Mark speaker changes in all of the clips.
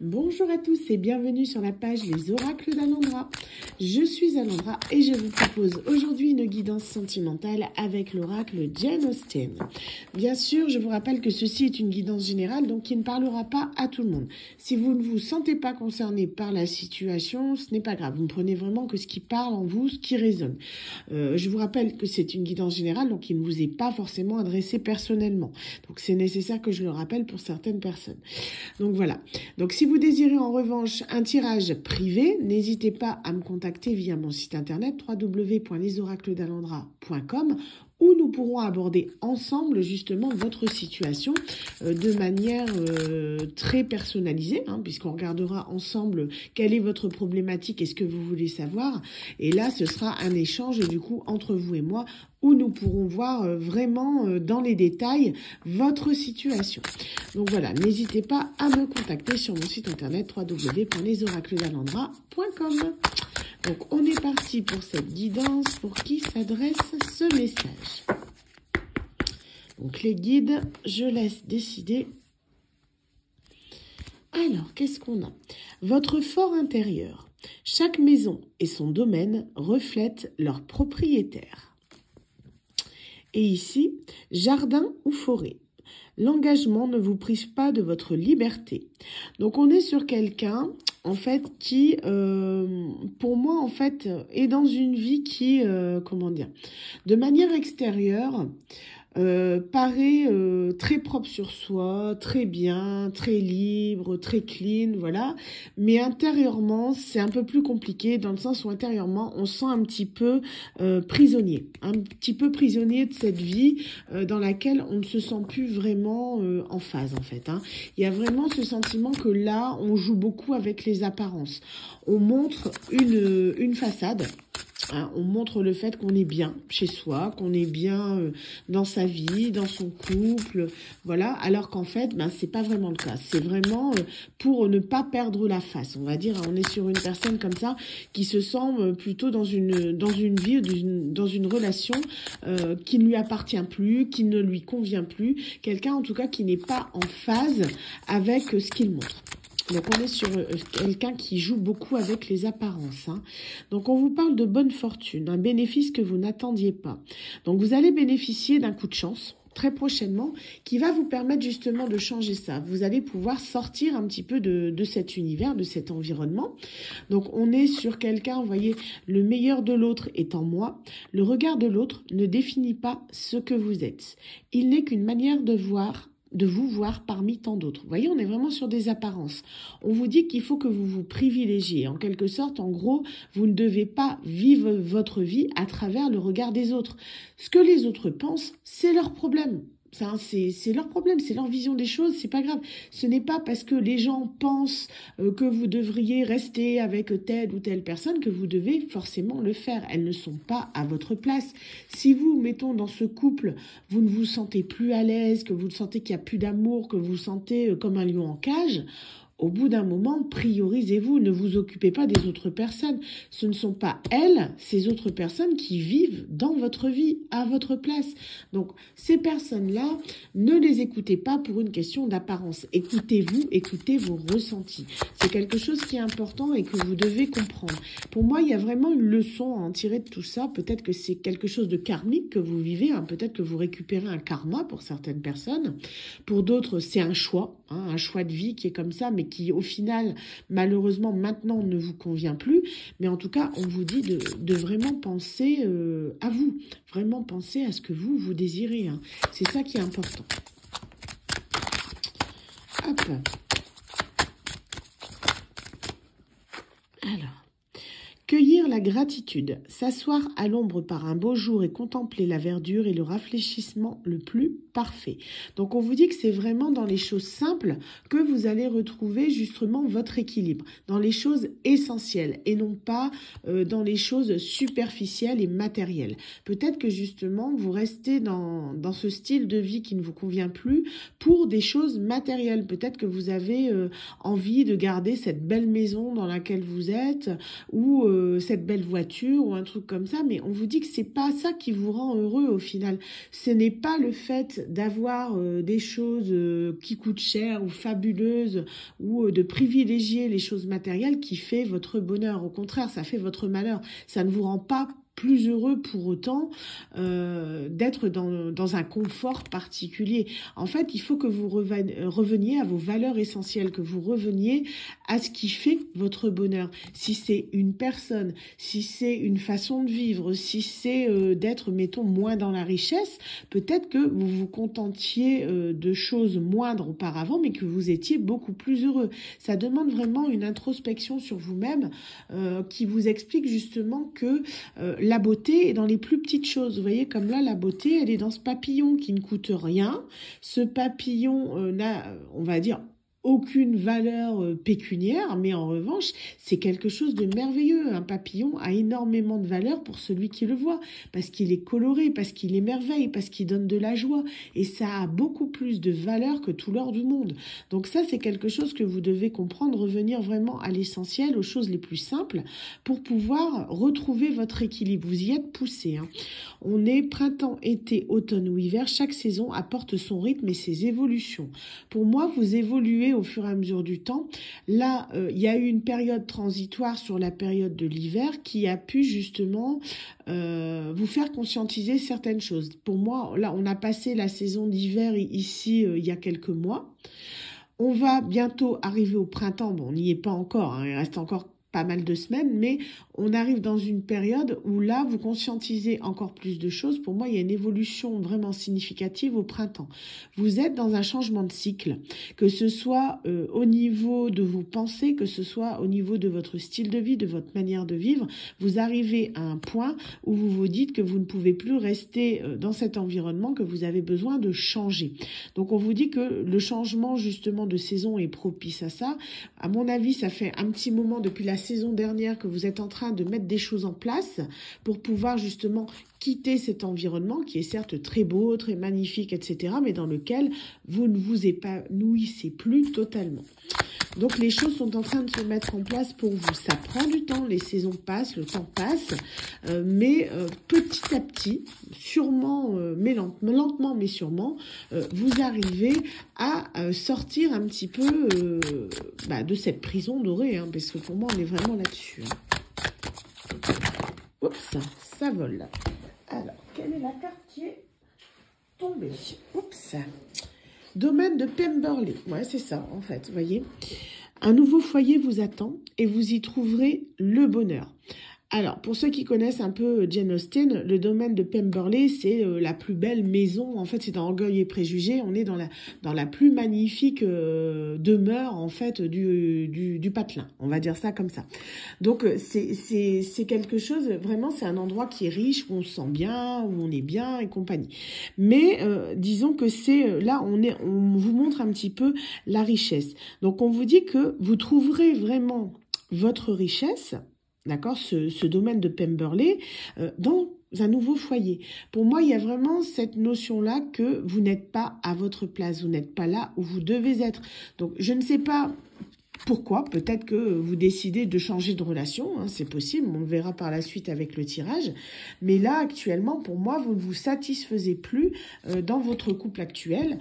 Speaker 1: Bonjour à tous et bienvenue sur la page Les Oracles d'Alondra. Je suis Alondra et je vous propose aujourd'hui une guidance sentimentale avec l'oracle Jane Austen. Bien sûr, je vous rappelle que ceci est une guidance générale, donc qui ne parlera pas à tout le monde. Si vous ne vous sentez pas concerné par la situation, ce n'est pas grave. Vous ne prenez vraiment que ce qui parle en vous, ce qui résonne. Je vous rappelle que c'est une guidance générale, donc qui ne vous est pas forcément adressée personnellement. Donc c'est nécessaire que je le rappelle pour certaines personnes. Donc voilà. Donc si vous désirez en revanche un tirage privé, n'hésitez pas à me contacter via mon site internet www.lesoracledalondra.com où nous pourrons aborder ensemble justement votre situation de manière très personnalisée, puisqu'on regardera ensemble quelle est votre problématique et ce que vous voulez savoir. Et là, ce sera un échange du coup entre vous et moi où nous pourrons voir vraiment dans les détails votre situation. Donc voilà, n'hésitez pas à me contacter sur mon site internet www.lesoracledalondra.com. Donc on est parti pour cette guidance. Pour qui s'adresse ce message? Donc les guides, je laisse décider. Alors, qu'est-ce qu'on a? Votre fort intérieur. Chaque maison et son domaine reflètent leur propriétaire. Et ici, jardin ou forêt. L'engagement ne vous prive pas de votre liberté. Donc on est sur quelqu'un en fait qui, pour moi en fait, est dans une vie qui, comment dire, de manière extérieure, paraît très propre sur soi, très bien, très libre, très clean, voilà. Mais intérieurement, c'est un peu plus compliqué dans le sens où intérieurement, on se sent un petit peu prisonnier. Un petit peu prisonnier de cette vie dans laquelle on ne se sent plus vraiment en phase en fait. Il y a vraiment ce sentiment que là, on joue beaucoup avec les apparences. On montre une façade. On montre le fait qu'on est bien chez soi, qu'on est bien dans sa vie, dans son couple, voilà. Alors qu'en fait, c'est pas vraiment le cas. C'est vraiment pour ne pas perdre la face, on va dire. On est sur une personne comme ça qui se sent plutôt dans une vie, dans une relation qui ne lui appartient plus, qui ne lui convient plus. Quelqu'un en tout cas qui n'est pas en phase avec ce qu'il montre. Donc, on est sur quelqu'un qui joue beaucoup avec les apparences. Donc, on vous parle de bonne fortune, un bénéfice que vous n'attendiez pas. Donc, vous allez bénéficier d'un coup de chance très prochainement qui va vous permettre justement de changer ça. Vous allez pouvoir sortir un petit peu de cet univers, de cet environnement. Donc, on est sur quelqu'un, vous voyez, le meilleur de l'autre est en moi. Le regard de l'autre ne définit pas ce que vous êtes. Il n'est qu'une manière de vous voir parmi tant d'autres. Vous voyez, on est vraiment sur des apparences. On vous dit qu'il faut que vous vous privilégiez. En quelque sorte, en gros, vous ne devez pas vivre votre vie à travers le regard des autres. Ce que les autres pensent, c'est leur problème. C'est leur problème, c'est leur vision des choses, c'est pas grave. Ce n'est pas parce que les gens pensent que vous devriez rester avec telle ou telle personne que vous devez forcément le faire. Elles ne sont pas à votre place. Si vous, mettons, dans ce couple, vous ne vous sentez plus à l'aise, que vous sentez qu'il n'y a plus d'amour, que vous vous sentez comme un lion en cage, au bout d'un moment, priorisez-vous, ne vous occupez pas des autres personnes. Ce ne sont pas elles, ces autres personnes, qui vivent dans votre vie, à votre place. Donc, ces personnes-là, ne les écoutez pas pour une question d'apparence. Écoutez-vous, écoutez vos ressentis. C'est quelque chose qui est important et que vous devez comprendre. Pour moi, il y a vraiment une leçon à en tirer de tout ça. Peut-être que c'est quelque chose de karmique que vous vivez. Peut-être que vous récupérez un karma pour certaines personnes. Pour d'autres, c'est un choix de vie qui est comme ça, mais qui au final, malheureusement, maintenant ne vous convient plus. Mais en tout cas, on vous dit de vraiment penser à vous. Vraiment penser à ce que vous désirez. C'est ça qui est important. Hop. Alors. Cueillir la gratitude, s'asseoir à l'ombre par un beau jour et contempler la verdure et le rafraîchissement le plus parfait. Donc on vous dit que c'est vraiment dans les choses simples que vous allez retrouver justement votre équilibre, dans les choses essentielles et non pas dans les choses superficielles et matérielles. Peut-être que justement vous restez dans ce style de vie qui ne vous convient plus pour des choses matérielles. Peut-être que vous avez envie de garder cette belle maison dans laquelle vous êtes ou cette cette belle voiture ou un truc comme ça, mais on vous dit que c'est pas ça qui vous rend heureux au final. Ce n'est pas le fait d'avoir des choses qui coûtent cher ou fabuleuses ou de privilégier les choses matérielles qui fait votre bonheur. Au contraire, ça fait votre malheur. Ça ne vous rend pas plus heureux pour autant d'être dans un confort particulier. En fait, il faut que vous reveniez à vos valeurs essentielles, que vous reveniez à ce qui fait votre bonheur. Si c'est une personne, si c'est une façon de vivre, si c'est d'être, mettons, moins dans la richesse, peut-être que vous vous contentiez de choses moindres auparavant, mais que vous étiez beaucoup plus heureux. Ça demande vraiment une introspection sur vous-même qui vous explique justement que la beauté est dans les plus petites choses. Vous voyez, comme là, la beauté, elle est dans ce papillon qui ne coûte rien. Ce papillon n'a, on va dire, aucune valeur pécuniaire, mais en revanche, c'est quelque chose de merveilleux. Un papillon a énormément de valeur pour celui qui le voit, parce qu'il est coloré, parce qu'il émerveille, parce qu'il donne de la joie. Et ça a beaucoup plus de valeur que tout l'or du monde. Donc ça, c'est quelque chose que vous devez comprendre, revenir vraiment à l'essentiel, aux choses les plus simples, pour pouvoir retrouver votre équilibre. Vous y êtes poussé, hein. On est printemps, été, automne ou hiver. Chaque saison apporte son rythme et ses évolutions. Pour moi, vous évoluez au fur et à mesure du temps. Là, il y a eu une période transitoire sur la période de l'hiver qui a pu justement vous faire conscientiser certaines choses. Pour moi, là, on a passé la saison d'hiver ici il y a quelques mois. On va bientôt arriver au printemps. Bon, on n'y est pas encore, hein, il reste encore pas mal de semaines, mais on arrive dans une période où là, vous conscientisez encore plus de choses. Pour moi, il y a une évolution vraiment significative au printemps. Vous êtes dans un changement de cycle, que ce soit au niveau de vos pensées, que ce soit au niveau de votre style de vie, de votre manière de vivre. Vous arrivez à un point où vous vous dites que vous ne pouvez plus rester dans cet environnement, que vous avez besoin de changer. Donc, on vous dit que le changement justement de saison est propice à ça. À mon avis, ça fait un petit moment depuis la saison dernière que vous êtes en train de mettre des choses en place pour pouvoir justement quitter cet environnement qui est certes très beau, très magnifique, etc., mais dans lequel vous ne vous épanouissez plus totalement. Donc les choses sont en train de se mettre en place pour vous. Ça prend du temps, les saisons passent, le temps passe, mais petit à petit, sûrement, mais lentement mais sûrement, vous arrivez à sortir un petit peu de cette prison dorée, hein, parce que pour moi on est vraiment là-dessus. Hein. Oups, ça vole. Alors, quelle est la carte qui est tombée? Oups. Domaine de Pemberley. Ouais, c'est ça, en fait, vous voyez. Un nouveau foyer vous attend et vous y trouverez le bonheur. Alors, pour ceux qui connaissent un peu Jane Austen, le domaine de Pemberley, c'est la plus belle maison. En fait, c'est dans Orgueil et Préjugés. On est dans la plus magnifique demeure, en fait, du patelin. On va dire ça comme ça. Donc, c'est quelque chose, vraiment, c'est un endroit qui est riche, où on se sent bien, où on est bien et compagnie. Mais, disons que c'est, là, on vous montre un petit peu la richesse. Donc, on vous dit que vous trouverez vraiment votre richesse, d'accord, ce domaine de Pemberley, dans un nouveau foyer. Pour moi, il y a vraiment cette notion-là que vous n'êtes pas à votre place, vous n'êtes pas là où vous devez être. Donc, je ne sais pas pourquoi, peut-être que vous décidez de changer de relation, hein, c'est possible, on le verra par la suite avec le tirage. Mais là, actuellement, pour moi, vous ne vous satisfaisez plus dans votre couple actuel.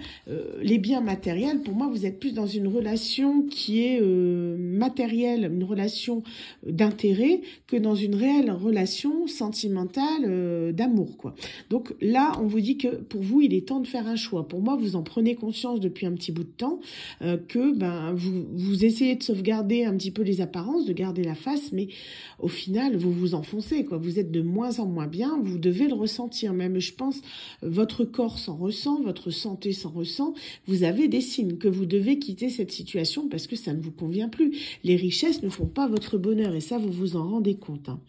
Speaker 1: Les biens matériels, pour moi, vous êtes plus dans une relation qui est matérielle, une relation d'intérêt, que dans une réelle relation sentimentale d'amour, quoi. Donc là, on vous dit que pour vous, il est temps de faire un choix. Pour moi, vous en prenez conscience depuis un petit bout de temps que vous essayez de sauvegarder un petit peu les apparences, de garder la face, mais au final, vous vous enfoncez, quoi. Vous êtes de moins en moins bien, vous devez le ressentir. Même, je pense, votre corps s'en ressent, votre santé s'en ressent. Vous avez des signes que vous devez quitter cette situation parce que ça ne vous convient plus. Les richesses ne font pas votre bonheur et ça, vous vous en rendez compte. Hein.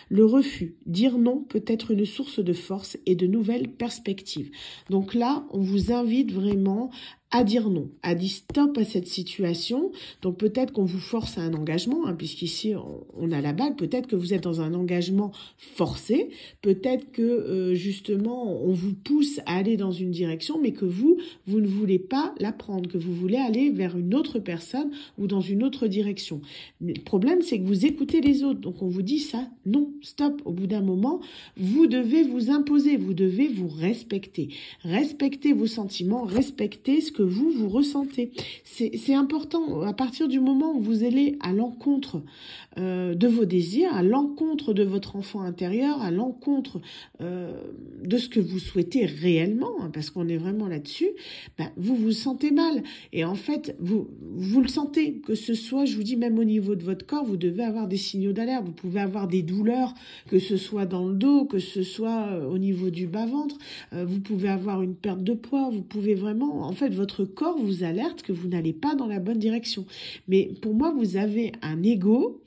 Speaker 1: Le refus, dire non peut être une source de force et de nouvelles perspectives. Donc là, on vous invite vraiment a dire non, a dit stop à cette situation. Donc peut-être qu'on vous force à un engagement, hein, puisqu'ici on a la bague, peut-être que vous êtes dans un engagement forcé, peut-être que justement on vous pousse à aller dans une direction, mais que vous ne voulez pas la prendre, que vous voulez aller vers une autre personne ou dans une autre direction. Mais le problème, c'est que vous écoutez les autres, donc on vous dit ça, non, stop. Au bout d'un moment, vous devez vous imposer, vous devez vous respecter. Respectez vos sentiments, respectez ce que vous ressentez. C'est important, à partir du moment où vous allez à l'encontre de vos désirs, à l'encontre de votre enfant intérieur, à l'encontre de ce que vous souhaitez réellement, hein, parce qu'on est vraiment là-dessus, ben, vous vous sentez mal. Et en fait, vous le sentez, que ce soit, je vous dis, même au niveau de votre corps, vous devez avoir des signaux d'alerte, vous pouvez avoir des douleurs, que ce soit dans le dos, que ce soit au niveau du bas-ventre, vous pouvez avoir une perte de poids, vous pouvez vraiment, en fait, votre corps vous alerte que vous n'allez pas dans la bonne direction. Mais pour moi, vous avez un ego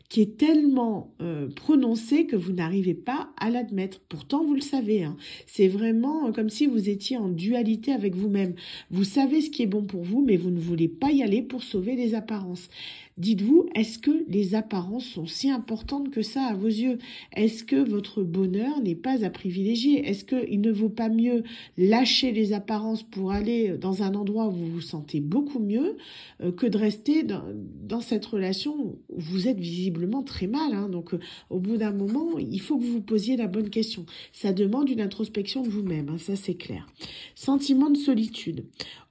Speaker 1: qui est tellement prononcé que vous n'arrivez pas à l'admettre. Pourtant, vous le savez, hein. C'est vraiment comme si vous étiez en dualité avec vous-même. Vous savez ce qui est bon pour vous, mais vous ne voulez pas y aller pour sauver les apparences. Dites-vous, est-ce que les apparences sont si importantes que ça à vos yeux? Est-ce que votre bonheur n'est pas à privilégier? Est-ce qu'il ne vaut pas mieux lâcher les apparences pour aller dans un endroit où vous vous sentez beaucoup mieux que de rester dans cette relation où vous êtes visiblement très mal, hein? Donc, au bout d'un moment, il faut que vous vous posiez la bonne question. Ça demande une introspection de vous-même, hein, ça c'est clair. Sentiment de solitude.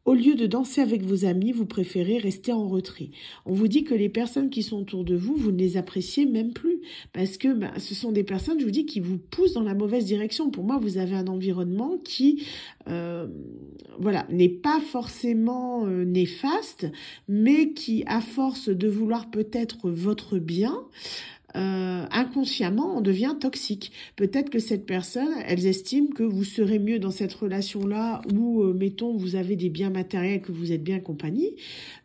Speaker 1: Au lieu de danser avec vos amis, vous préférez rester en retrait. On vous dit que les personnes qui sont autour de vous, vous ne les appréciez même plus. Parce que ce sont des personnes, je vous dis, qui vous poussent dans la mauvaise direction. Pour moi, vous avez un environnement qui n'est pas forcément néfaste, mais qui, à force de vouloir peut-être votre bien, inconsciemment, on devient toxique. Peut-être que cette personne, elles estiment que vous serez mieux dans cette relation-là où, mettons, vous avez des biens matériels, que vous êtes bien en compagnie,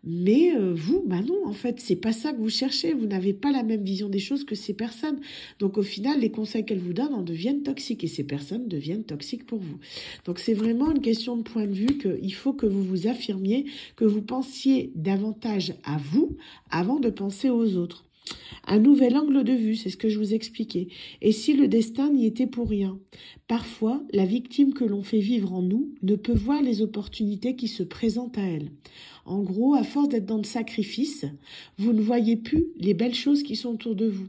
Speaker 1: mais vous, non, en fait, c'est pas ça que vous cherchez. Vous n'avez pas la même vision des choses que ces personnes. Donc, au final, les conseils qu'elles vous donnent en deviennent toxiques et ces personnes deviennent toxiques pour vous. Donc, c'est vraiment une question de point de vue qu'il faut que vous vous affirmiez, que vous pensiez davantage à vous avant de penser aux autres. Un nouvel angle de vue, c'est ce que je vous expliquais. Et si le destin n'y était pour rien? Parfois, la victime que l'on fait vivre en nous ne peut voir les opportunités qui se présentent à elle. En gros, à force d'être dans le sacrifice, vous ne voyez plus les belles choses qui sont autour de vous.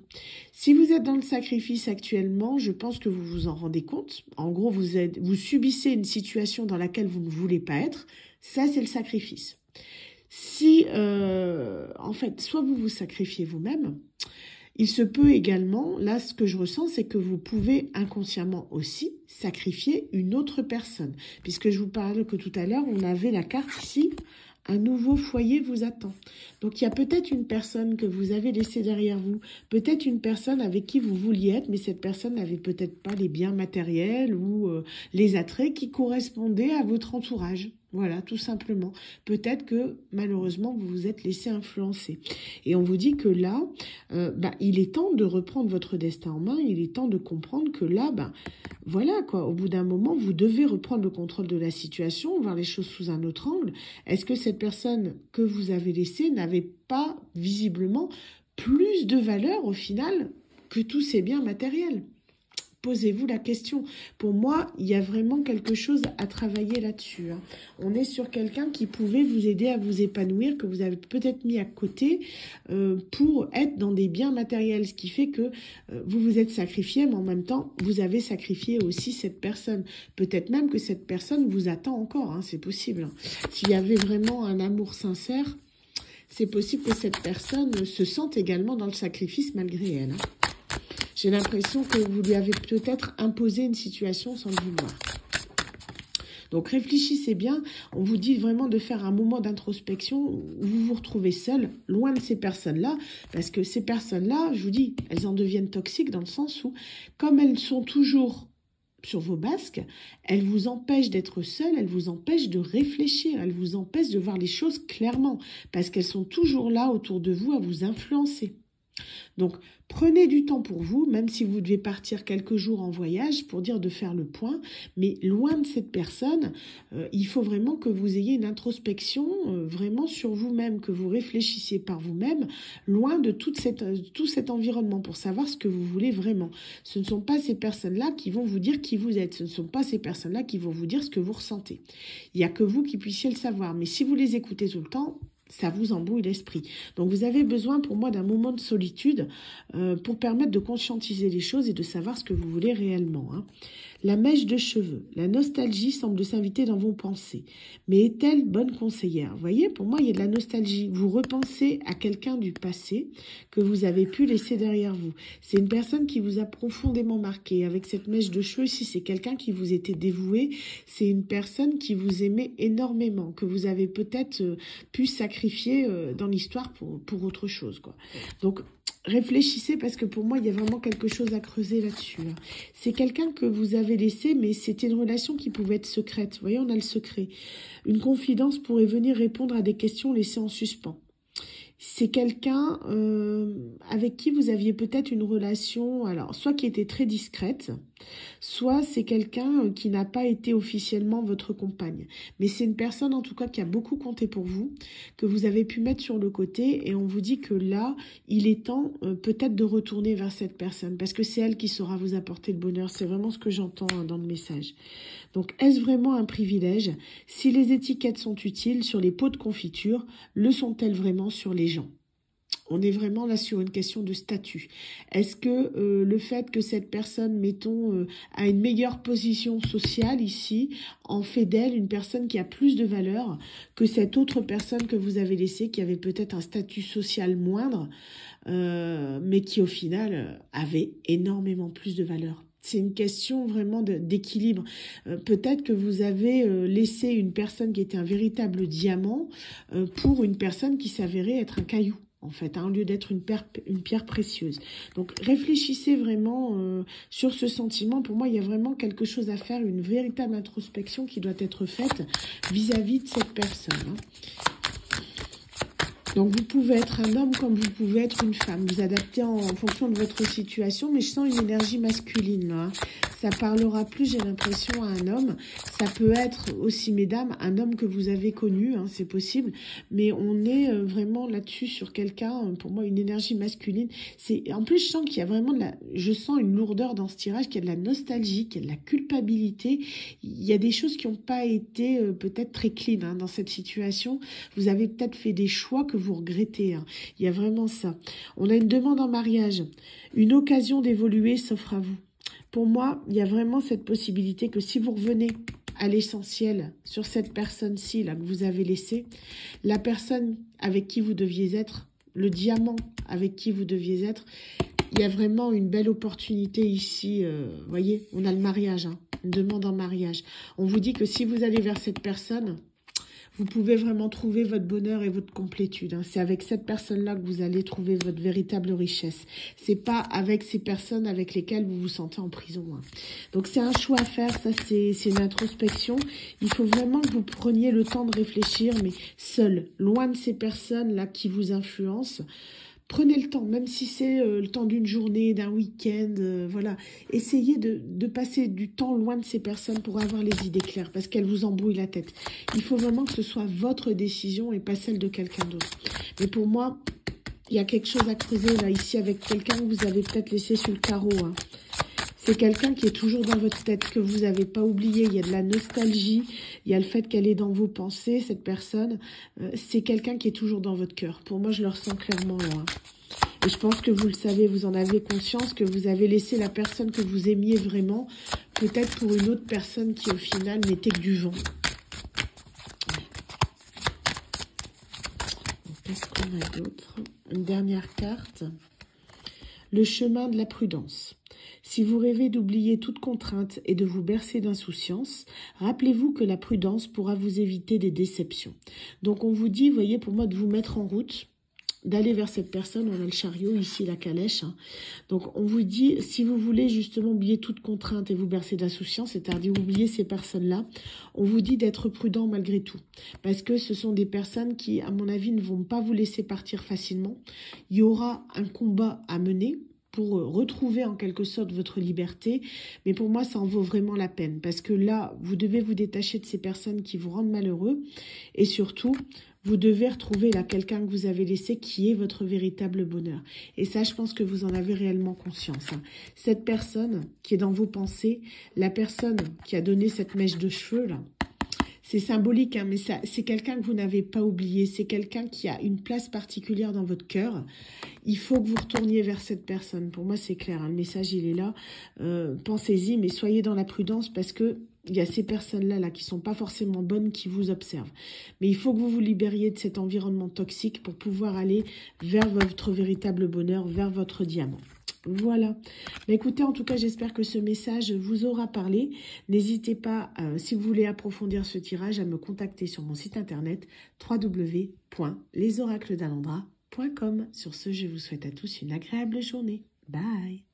Speaker 1: Si vous êtes dans le sacrifice actuellement, je pense que vous vous en rendez compte. En gros, vous subissez une situation dans laquelle vous ne voulez pas être. Ça, c'est le sacrifice. Si, en fait, soit vous vous sacrifiez vous-même, il se peut également, là, ce que je ressens, c'est que vous pouvez inconsciemment aussi sacrifier une autre personne. Puisque je vous parle que tout à l'heure, on avait la carte ici, un nouveau foyer vous attend. Donc, il y a peut-être une personne que vous avez laissée derrière vous, peut-être une personne avec qui vous vouliez être, mais cette personne n'avait peut-être pas les biens matériels ou les attraits qui correspondaient à votre entourage. Voilà, tout simplement. Peut-être que, malheureusement, vous vous êtes laissé influencer. Et on vous dit que là, il est temps de reprendre votre destin en main. Il est temps de comprendre que là, voilà, quoi. Au bout d'un moment, vous devez reprendre le contrôle de la situation, voir les choses sous un autre angle. Est-ce que cette personne que vous avez laissée n'avait pas, visiblement, plus de valeur, au final, que tous ces biens matériels? Posez-vous la question. Pour moi, il y a vraiment quelque chose à travailler là-dessus, hein. On est sur quelqu'un qui pouvait vous aider à vous épanouir, que vous avez peut-être mis à côté pour être dans des biens matériels, ce qui fait que vous vous êtes sacrifié, mais en même temps, vous avez sacrifié aussi cette personne. Peut-être même que cette personne vous attend encore, hein, c'est possible, hein. S'il y avait vraiment un amour sincère, c'est possible que cette personne se sente également dans le sacrifice malgré elle, hein. J'ai l'impression que vous lui avez peut-être imposé une situation sans le vouloir. Donc réfléchissez bien, on vous dit vraiment de faire un moment d'introspection où vous vous retrouvez seul, loin de ces personnes-là, parce que ces personnes-là, je vous dis, elles en deviennent toxiques dans le sens où, comme elles sont toujours sur vos basques, elles vous empêchent d'être seul, elles vous empêchent de réfléchir, elles vous empêchent de voir les choses clairement, parce qu'elles sont toujours là autour de vous à vous influencer. Donc, prenez du temps pour vous, même si vous devez partir quelques jours en voyage, pour dire de faire le point. Mais loin de cette personne, il faut vraiment que vous ayez une introspection vraiment sur vous-même, que vous réfléchissiez par vous-même, loin de tout cet environnement, pour savoir ce que vous voulez vraiment. Ce ne sont pas ces personnes-là qui vont vous dire qui vous êtes. Ce ne sont pas ces personnes-là qui vont vous dire ce que vous ressentez. Il n'y a que vous qui puissiez le savoir. Mais si vous les écoutez tout le temps, ça vous embrouille l'esprit. Donc, vous avez besoin, pour moi, d'un moment de solitude pour permettre de conscientiser les choses et de savoir ce que vous voulez réellement. Hein. La mèche de cheveux. La nostalgie semble s'inviter dans vos pensées. Mais est-elle bonne conseillère? Vous voyez, pour moi, il y a de la nostalgie. Vous repensez à quelqu'un du passé que vous avez pu laisser derrière vous. C'est une personne qui vous a profondément marqué. Avec cette mèche de cheveux, si c'est quelqu'un qui vous était dévoué, c'est une personne qui vous aimait énormément, que vous avez peut-être pu sacrifier dans l'histoire pour autre chose, quoi. Donc, réfléchissez parce que pour moi, il y a vraiment quelque chose à creuser là-dessus. Hein. C'est quelqu'un que vous avez laissé, mais c'était une relation qui pouvait être secrète. Vous voyez, on a le secret. Une confidence pourrait venir répondre à des questions laissées en suspens. C'est quelqu'un avec qui vous aviez peut-être une relation, alors soit qui était très discrète, soit c'est quelqu'un qui n'a pas été officiellement votre compagne. Mais c'est une personne en tout cas qui a beaucoup compté pour vous, que vous avez pu mettre sur le côté et on vous dit que là, il est temps peut-être de retourner vers cette personne parce que c'est elle qui saura vous apporter le bonheur. C'est vraiment ce que j'entends dans le message. Donc, est-ce vraiment un privilège? Si les étiquettes sont utiles sur les pots de confiture, le sont-elles vraiment sur les gens? On est vraiment là sur une question de statut. Est-ce que le fait que cette personne, mettons, a une meilleure position sociale ici, en fait d'elle une personne qui a plus de valeur que cette autre personne que vous avez laissée, qui avait peut-être un statut social moindre, mais qui au final avait énormément plus de valeur? C'est une question vraiment d'équilibre. Peut-être que vous avez laissé une personne qui était un véritable diamant pour une personne qui s'avérait être un caillou, en fait, hein, au lieu d'être une pierre précieuse. Donc, réfléchissez vraiment sur ce sentiment. Pour moi, il y a vraiment quelque chose à faire, une véritable introspection qui doit être faite vis-à-vis de cette personne. Hein. Donc, vous pouvez être un homme comme vous pouvez être une femme. Vous adaptez en fonction de votre situation, mais je sens une énergie masculine, là. Hein. Ça parlera plus, j'ai l'impression, à un homme. Ça peut être aussi, mesdames, un homme que vous avez connu, hein, c'est possible. Mais on est vraiment là-dessus sur quelqu'un, pour moi, une énergie masculine. En plus, je sens qu'il y a vraiment je sens une lourdeur dans ce tirage, qu'il y a de la nostalgie, qu'il y a de la culpabilité. Il y a des choses qui n'ont pas été peut-être très clean hein, dans cette situation. Vous avez peut-être fait des choix que vous regrettez. Hein. Il y a vraiment ça. On a une demande en mariage. Une occasion d'évoluer s'offre à vous. Pour moi, il y a vraiment cette possibilité que si vous revenez à l'essentiel sur cette personne-ci là que vous avez laissée, la personne avec qui vous deviez être, le diamant avec qui vous deviez être, il y a vraiment une belle opportunité ici. Vous voyez, on a le mariage, hein, une demande en mariage. On vous dit que si vous allez vers cette personne, vous pouvez vraiment trouver votre bonheur et votre complétude. Hein. C'est avec cette personne-là que vous allez trouver votre véritable richesse. C'est pas avec ces personnes avec lesquelles vous vous sentez en prison. Hein. Donc c'est un choix à faire, ça c'est une introspection. Il faut vraiment que vous preniez le temps de réfléchir, mais seul, loin de ces personnes-là qui vous influencent. Prenez le temps, même si c'est le temps d'une journée, d'un week-end, voilà. Essayez de passer du temps loin de ces personnes pour avoir les idées claires, parce qu'elles vous embrouillent la tête. Il faut vraiment que ce soit votre décision et pas celle de quelqu'un d'autre. Mais pour moi, il y a quelque chose à creuser là, ici, avec quelqu'un que vous avez peut-être laissé sur le carreau. Hein. C'est quelqu'un qui est toujours dans votre tête, que vous n'avez pas oublié. Il y a de la nostalgie, il y a le fait qu'elle est dans vos pensées, cette personne. C'est quelqu'un qui est toujours dans votre cœur. Pour moi, je le ressens clairement là. Hein. Et je pense que vous le savez, vous en avez conscience, que vous avez laissé la personne que vous aimiez vraiment, peut-être pour une autre personne qui, au final, n'était que du vent. Qu'est-ce qu'on a d'autre? Une dernière carte. Le chemin de la prudence. Si vous rêvez d'oublier toute contrainte et de vous bercer d'insouciance, rappelez-vous que la prudence pourra vous éviter des déceptions. Donc on vous dit, voyez, pour moi, de vous mettre en route, d'aller vers cette personne. On a le chariot, ici la calèche. Hein. Donc, on vous dit, si vous voulez justement oublier toute contrainte et vous bercer d'insouciance, c'est-à-dire oublier ces personnes-là, on vous dit d'être prudent malgré tout. Parce que ce sont des personnes qui, à mon avis, ne vont pas vous laisser partir facilement. Il y aura un combat à mener pour retrouver en quelque sorte votre liberté. Mais pour moi, ça en vaut vraiment la peine. Parce que là, vous devez vous détacher de ces personnes qui vous rendent malheureux. Et surtout, vous devez retrouver là quelqu'un que vous avez laissé qui est votre véritable bonheur. Et ça, je pense que vous en avez réellement conscience. Hein. Cette personne qui est dans vos pensées, la personne qui a donné cette mèche de cheveux là, c'est symbolique, hein, mais c'est quelqu'un que vous n'avez pas oublié. C'est quelqu'un qui a une place particulière dans votre cœur. Il faut que vous retourniez vers cette personne. Pour moi, c'est clair. Hein, le message, il est là. Pensez-y, mais soyez dans la prudence parce que il y a ces personnes-là là, qui ne sont pas forcément bonnes, qui vous observent. Mais il faut que vous vous libériez de cet environnement toxique pour pouvoir aller vers votre véritable bonheur, vers votre diamant. Voilà. Mais écoutez, en tout cas, j'espère que ce message vous aura parlé. N'hésitez pas, si vous voulez approfondir ce tirage, à me contacter sur mon site internet www.lesoracledalendra.com. Sur ce, je vous souhaite à tous une agréable journée. Bye.